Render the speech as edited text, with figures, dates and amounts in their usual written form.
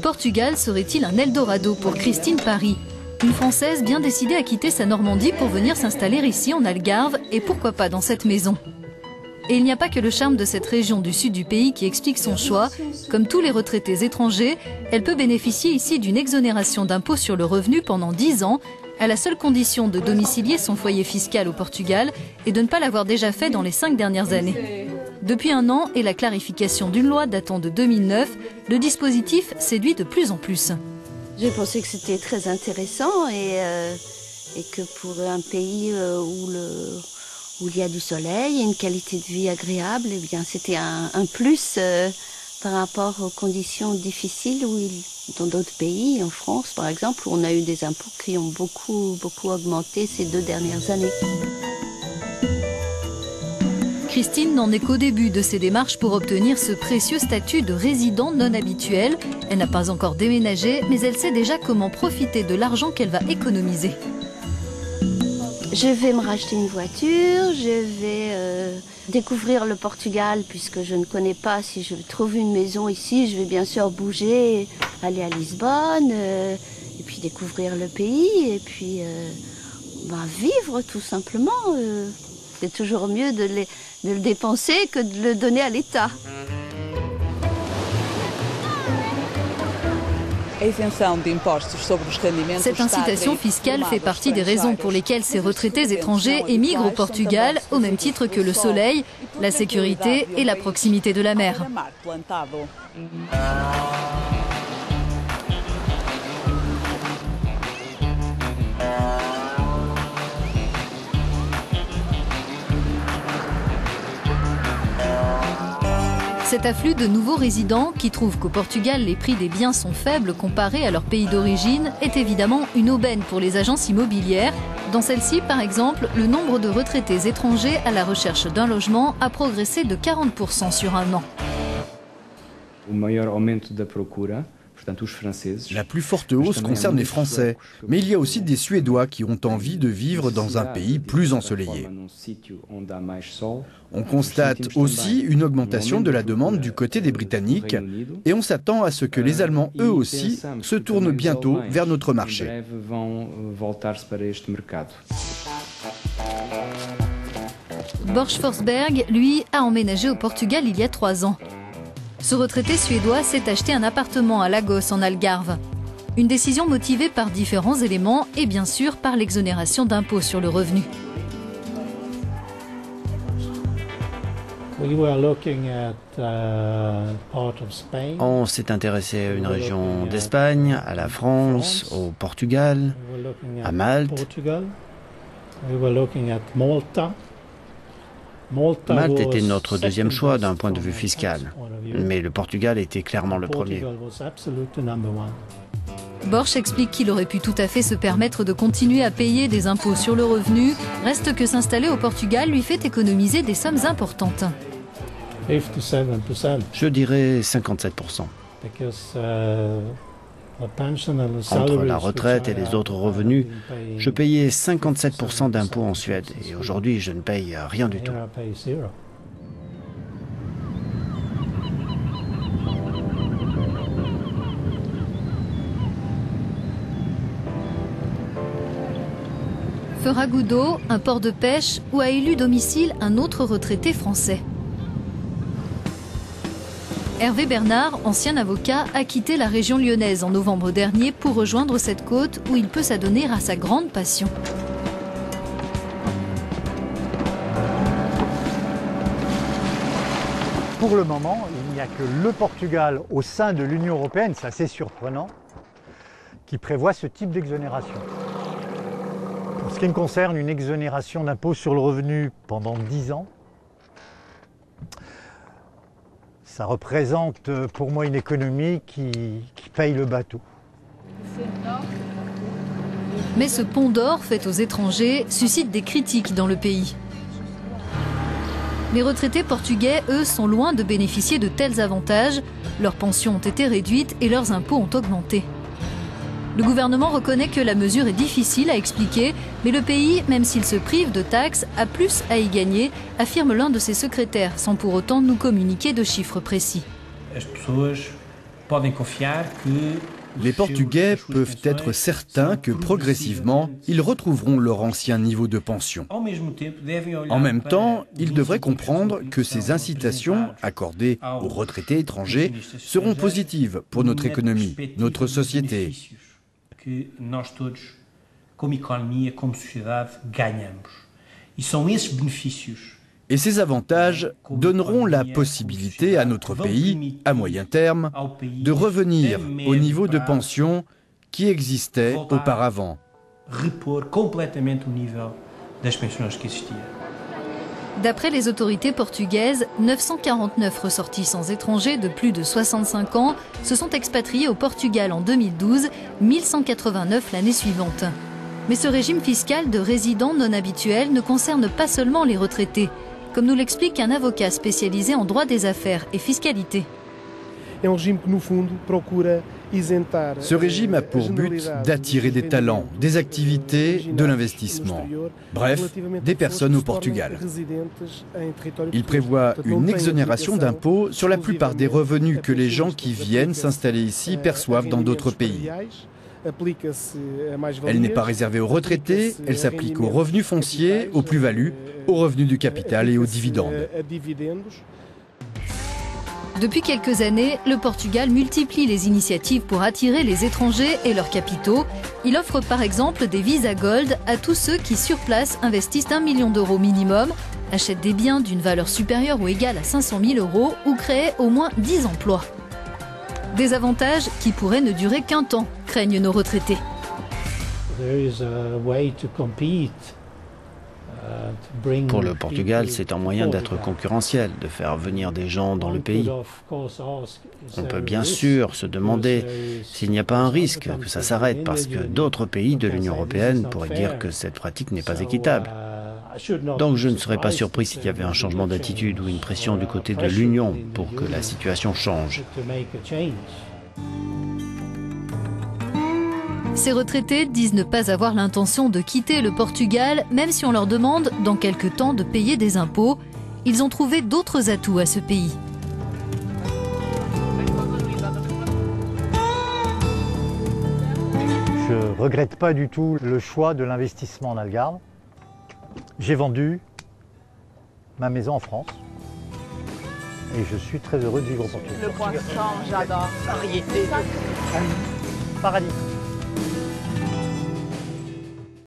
Portugal serait-il un Eldorado pour Christine Pary, une Française bien décidée à quitter sa Normandie pour venir s'installer ici en Algarve et pourquoi pas dans cette maison. Et il n'y a pas que le charme de cette région du sud du pays qui explique son choix. Comme tous les retraités étrangers, elle peut bénéficier ici d'une exonération d'impôt sur le revenu pendant 10 ans, à la seule condition de domicilier son foyer fiscal au Portugal et de ne pas l'avoir déjà fait dans les 5 dernières années. Depuis un an et la clarification d'une loi datant de 2009, le dispositif séduit de plus en plus. J'ai pensé que c'était très intéressant et que pour un pays où il y a du soleil et une qualité de vie agréable, eh bien c'était un plus par rapport aux conditions difficiles dans d'autres pays, en France par exemple, où on a eu des impôts qui ont beaucoup augmenté ces 2 dernières années. Christine n'en est qu'au début de ses démarches pour obtenir ce précieux statut de résident non habituel. Elle n'a pas encore déménagé, mais elle sait déjà comment profiter de l'argent qu'elle va économiser. Je vais me racheter une voiture, je vais découvrir le Portugal puisque je ne connais pas. Si je trouve une maison ici, je vais bien sûr bouger, aller à Lisbonne et puis découvrir le pays et puis vivre tout simplement. C'est toujours mieux de le dépenser que de le donner à l'État. Cette incitation fiscale fait partie des raisons pour lesquelles ces retraités étrangers émigrent au Portugal, au même titre que le soleil, la sécurité et la proximité de la mer. Cet afflux de nouveaux résidents qui trouvent qu'au Portugal les prix des biens sont faibles comparés à leur pays d'origine est évidemment une aubaine pour les agences immobilières. Dans celle-ci, par exemple, le nombre de retraités étrangers à la recherche d'un logement a progressé de 40% sur un an. La plus forte hausse concerne les Français, mais il y a aussi des Suédois qui ont envie de vivre dans un pays plus ensoleillé. On constate aussi une augmentation de la demande du côté des Britanniques et on s'attend à ce que les Allemands, eux aussi, se tournent bientôt vers notre marché. Borch Forsberg, lui, a emménagé au Portugal il y a 3 ans. Ce retraité suédois s'est acheté un appartement à Lagos en Algarve. Une décision motivée par différents éléments et bien sûr par l'exonération d'impôt sur le revenu. On s'est intéressé à une région d'Espagne, à la France, au Portugal, à Malte. Malte était notre deuxième choix d'un point de vue fiscal, mais le Portugal était clairement le premier. Borch explique qu'il aurait pu tout à fait se permettre de continuer à payer des impôts sur le revenu, reste que s'installer au Portugal lui fait économiser des sommes importantes. Je dirais 57%. Entre la retraite et les autres revenus, je payais 57% d'impôts en Suède et aujourd'hui je ne paye rien du tout. Ferragudo, un port de pêche où a élu domicile un autre retraité français. Hervé Bernard, ancien avocat, a quitté la région lyonnaise en novembre dernier pour rejoindre cette côte où il peut s'adonner à sa grande passion. Pour le moment, il n'y a que le Portugal au sein de l'Union européenne, c'est assez surprenant, qui prévoit ce type d'exonération. Pour ce qui me concerne, une exonération d'impôt sur le revenu pendant 10 ans, ça représente pour moi une économie qui paye le bateau. Mais ce pont d'or fait aux étrangers suscite des critiques dans le pays. Les retraités portugais, eux, sont loin de bénéficier de tels avantages. Leurs pensions ont été réduites et leurs impôts ont augmenté. Le gouvernement reconnaît que la mesure est difficile à expliquer, mais le pays, même s'il se prive de taxes, a plus à y gagner, affirme l'un de ses secrétaires, sans pour autant nous communiquer de chiffres précis. Les Portugais peuvent être certains que progressivement, ils retrouveront leur ancien niveau de pension. En même temps, ils devraient comprendre que ces incitations accordées aux retraités étrangers seront positives pour notre économie, notre société. Et ces avantages donneront la possibilité à notre pays, à moyen terme, de revenir au niveau de pension qui existait auparavant. D'après les autorités portugaises, 949 ressortissants étrangers de plus de 65 ans se sont expatriés au Portugal en 2012, 1189 l'année suivante. Mais ce régime fiscal de résidents non habituels ne concerne pas seulement les retraités, comme nous l'explique un avocat spécialisé en droit des affaires et fiscalité. Ce régime a pour but d'attirer des talents, des activités, de l'investissement. Bref, des personnes au Portugal. Il prévoit une exonération d'impôts sur la plupart des revenus que les gens qui viennent s'installer ici perçoivent dans d'autres pays. Elle n'est pas réservée aux retraités, elle s'applique aux revenus fonciers, aux plus-values, aux revenus du capital et aux dividendes. Depuis quelques années, le Portugal multiplie les initiatives pour attirer les étrangers et leurs capitaux. Il offre par exemple des visas gold à tous ceux qui sur place investissent 1 million d'euros minimum, achètent des biens d'une valeur supérieure ou égale à 500 000 euros ou créent au moins 10 emplois. Des avantages qui pourraient ne durer qu'un temps, craignent nos retraités. Pour le Portugal, c'est un moyen d'être concurrentiel, de faire venir des gens dans le pays. On peut bien sûr se demander s'il n'y a pas un risque que ça s'arrête parce que d'autres pays de l'Union européenne pourraient dire que cette pratique n'est pas équitable. Donc je ne serais pas surpris s'il y avait un changement d'attitude ou une pression du côté de l'Union pour que la situation change. Ces retraités disent ne pas avoir l'intention de quitter le Portugal, même si on leur demande dans quelque temps de payer des impôts. Ils ont trouvé d'autres atouts à ce pays. Je ne regrette pas du tout le choix de l'investissement en Algarve. J'ai vendu ma maison en France et je suis très heureux de vivre au Portugal. Le poisson, j'adore. Variété. Paradis.